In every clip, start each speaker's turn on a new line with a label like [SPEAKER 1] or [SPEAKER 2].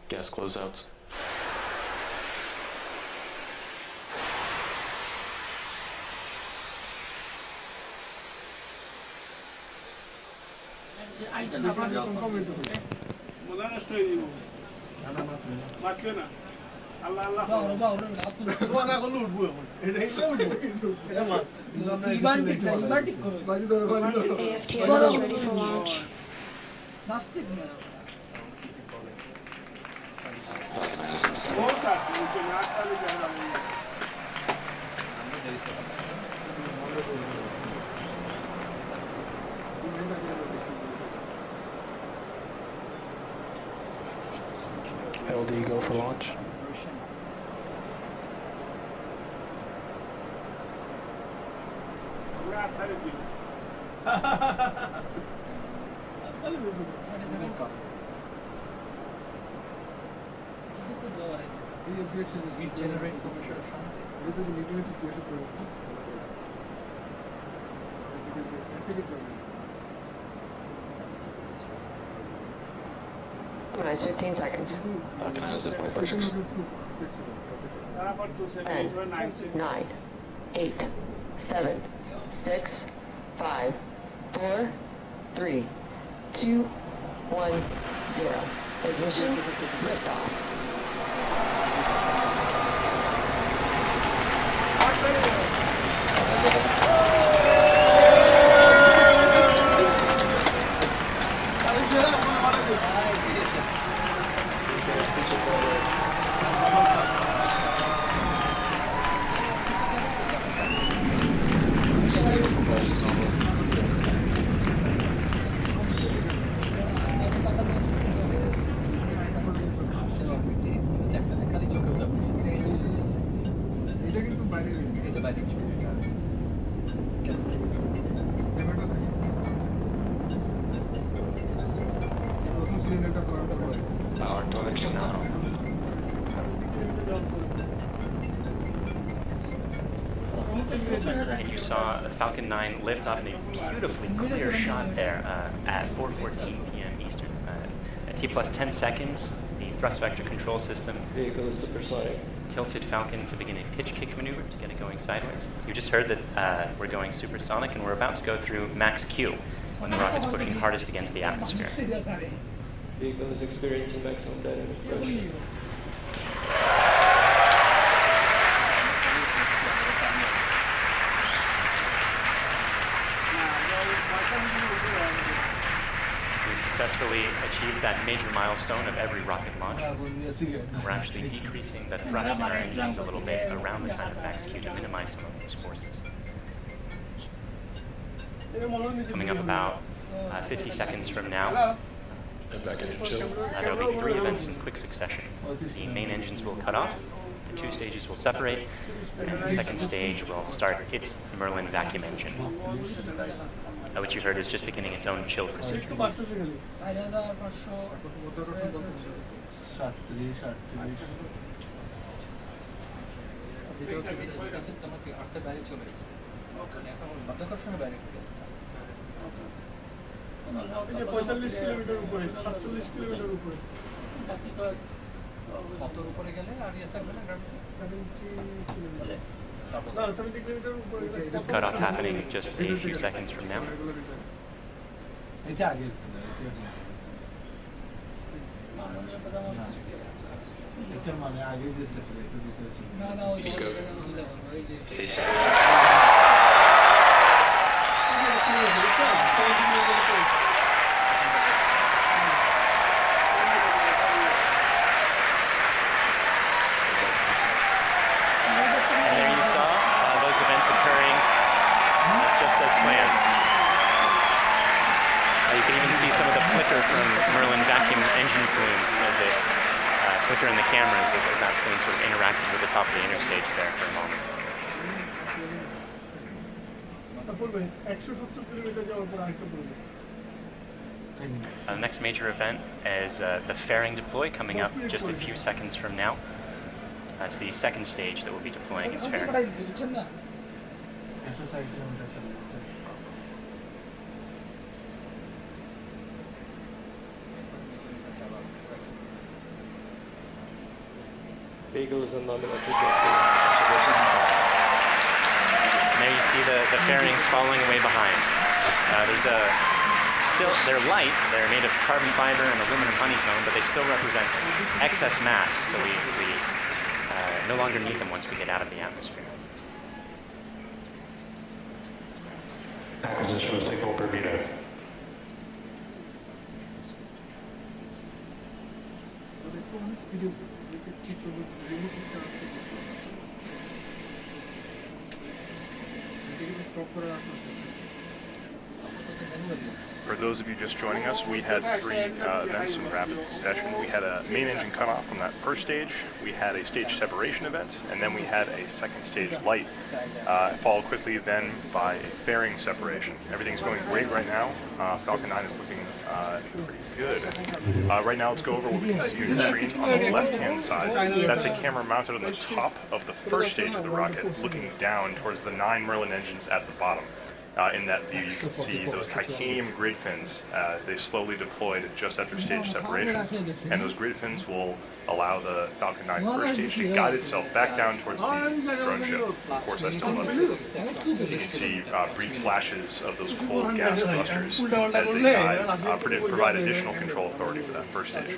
[SPEAKER 1] gas closeouts. LD go for launch.
[SPEAKER 2] Generate commercial
[SPEAKER 3] Nice, 15 seconds.
[SPEAKER 1] Can I zip line basics?
[SPEAKER 3] 10, 9, 8, 7, 6, 5, 4, 3, 2, 1, 0. Ignition, liftoff.
[SPEAKER 1] Power torch now.
[SPEAKER 4] And you saw the Falcon 9 lift off in a beautifully clear shot there at 4:14 p.m. Eastern. At T plus 10 seconds, the thrust vector control system tilted Falcon to begin a pitch kick maneuver to get it going sideways. You just heard that we're going supersonic and we're about to go through max Q when the rocket's pushing hardest against the atmosphere.
[SPEAKER 5] Vehicle is experiencing maximum dynamic pressure.
[SPEAKER 4] We've successfully achieved that major milestone of every rocket launch. We're actually decreasing the thrust in our engines a little bit around the time of max Q to minimize some of those forces. Coming up about 50 seconds from now,
[SPEAKER 1] Back in chill.
[SPEAKER 4] there will be 3 events in quick succession. The main engines will cut off, the 2 stages will separate, and the second stage will start its Merlin vacuum engine, which you heard is just beginning its own chill procedure. Cutoff happening just a few seconds from now. Flicker from Merlin vacuum engine plume as it flicker in the cameras as that plume sort of interacted with the top of the interstage there for a moment. The next major event is the fairing deploy coming up just a few seconds from now. That's the second stage that will be deploying its fairing.
[SPEAKER 5] Vehicle is on nominal trajectory.
[SPEAKER 4] And there you see the fairings falling away behind. They're light, they're made of carbon fiber and aluminum honeycomb, but they still represent excess mass, so we no longer need them once we get out of the atmosphere.
[SPEAKER 2] Acquisition of signal Bermuda.
[SPEAKER 6] For those of you just joining us, we had three events in rapid succession. We had a main engine cutoff from that first stage, we had a stage separation event, and then we had a second stage light, followed quickly then by a fairing separation. Everything's going great right now. Falcon 9 is looking pretty good. Right now let's go over what we can see on your screen on the left-hand side. That's a camera mounted on the top of the first stage of the rocket, looking down towards the 9 Merlin engines at the bottom. In that view, you can see those titanium grid fins. They slowly deployed just after stage separation, and those grid fins will allow the Falcon 9 first stage to guide itself back down towards the drone ship. Of course, I still love it. You can see brief flashes of those cold gas thrusters as they provide additional control authority for that first stage.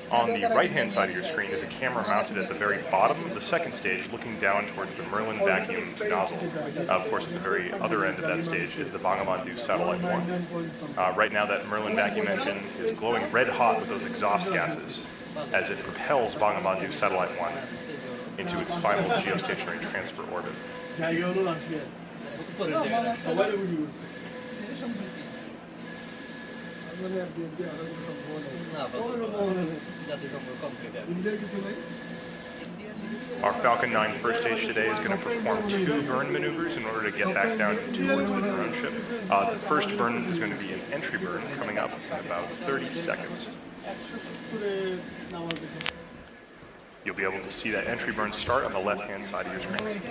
[SPEAKER 6] On the right-hand side of your screen is a camera mounted at the very bottom of the second stage, looking down towards the Merlin vacuum nozzle. Of course, at the very other end of that stage is the Bangabandhu Satellite 1. Right now, that Merlin vacuum engine is glowing red hot with those exhaust gases as it propels Bangabandhu Satellite 1 into its final geostationary transfer orbit. Our Falcon 9 first stage today is going to perform 2 burn maneuvers in order to get back down towards the drone ship. The first burn is going to be an entry burn coming up in about 30 seconds. You'll be able to see that entry burn start on the left-hand side of your screen.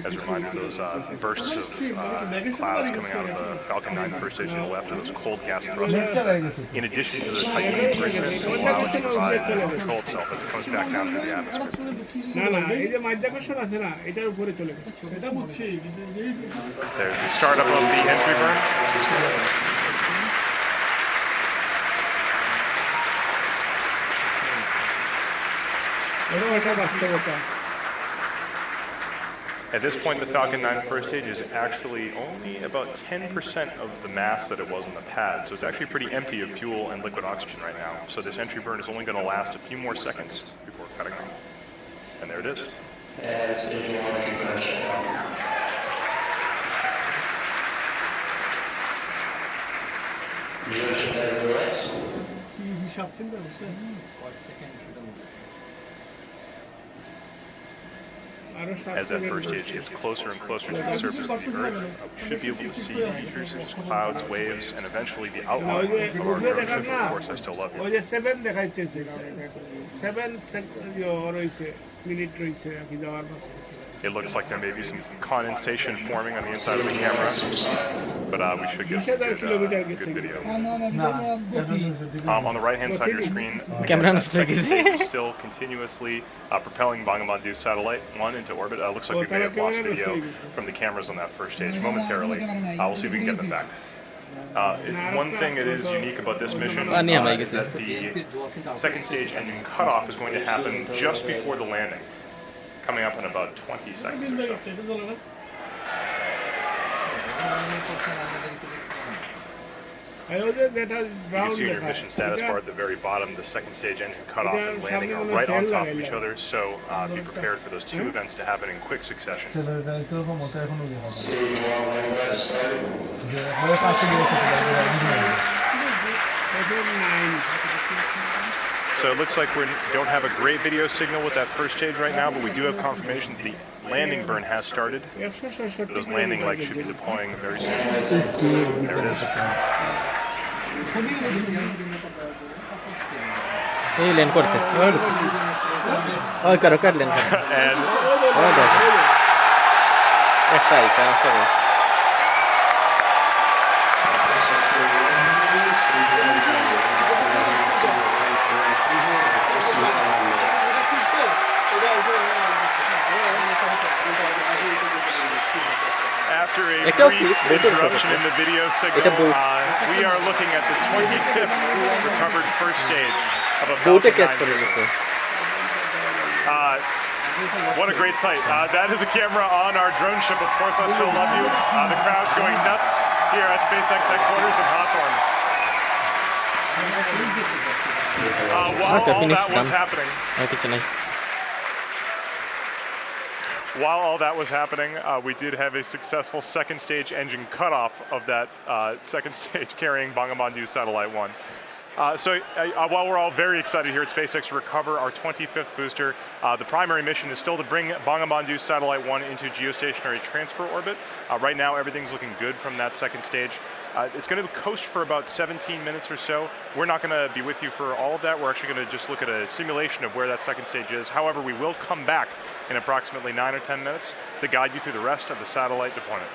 [SPEAKER 6] As a reminder, those bursts of clouds coming out of the Falcon 9 first stage to the left are those cold gas thrusters, in addition to the titanium grid fins that allow it to provide control itself as it comes back down through the atmosphere. There's the startup of the entry burn. At this point, the Falcon 9 first stage is actually only about 10% of the mass that it was on the pad, so it's actually pretty empty of fuel and liquid oxygen right now. So this entry burn is only going to last a few more seconds before cutting off. And there it is.
[SPEAKER 1] And stage 1 compression. Rejection has the rest.
[SPEAKER 6] As that first stage gets closer and closer to the surface of the Earth, we should be able to see features such as clouds, waves, and eventually the outline of our drone ship. Of course, I still love you. It looks like there may be some condensation forming on the inside of the camera, but we should get some good video. On the right-hand side of your screen, that second stage is still continuously propelling Bangabandhu Satellite 1 into orbit. Looks like we may have lost video from the cameras on that first stage momentarily. We'll see if we can get them back. One thing that is unique about this mission is that the second stage engine cutoff is going to happen just before the landing, coming up in about 20 seconds or so. You can see in your mission status bar at the very bottom, the second stage engine cutoff and landing are right on top of each other, so be prepared for those 2 events to happen in quick succession. So it looks like we don't have a great video signal with that first stage right now, but we do have confirmation that the landing burn has started. Those landing lights should be deploying very soon. There it is.
[SPEAKER 2] এই land করছে ওই কার land করে
[SPEAKER 6] And
[SPEAKER 2] ওই দেখো একটা আইসা রাস্তা বল
[SPEAKER 6] after a
[SPEAKER 2] Ettaও
[SPEAKER 6] brief
[SPEAKER 2] safe, better
[SPEAKER 6] interruption in the video signal, we are looking at the 25th recovered first stage of a
[SPEAKER 2] দুটো
[SPEAKER 6] Falcon
[SPEAKER 2] ক্যাচ
[SPEAKER 6] 9
[SPEAKER 2] করে
[SPEAKER 6] vehicle.
[SPEAKER 2] দিয়েছে
[SPEAKER 6] What a great sight. That is a camera on our drone ship. Of course, I still love you. The crowd's going nuts here at SpaceX headquarters in Hawthorne. While
[SPEAKER 2] Okay,
[SPEAKER 6] all
[SPEAKER 2] finish
[SPEAKER 6] that was
[SPEAKER 2] done.
[SPEAKER 6] happening,
[SPEAKER 2] আর কিছু নাই
[SPEAKER 6] while all that was happening, we did have a successful second stage engine cutoff of that second stage carrying Bangabandhu Satellite 1. So while we're all very excited here at SpaceX to recover our 25th booster, the primary mission is still to bring Bangabandhu Satellite 1 into geostationary transfer orbit. Right now, everything's looking good from that second stage. It's going to coast for about 17 minutes or so. We're not going to be with you for all of that. We're actually going to just look at a simulation of where that second stage is. However, we will come back in approximately 9 or 10 minutes to guide you through the rest of the satellite deployment.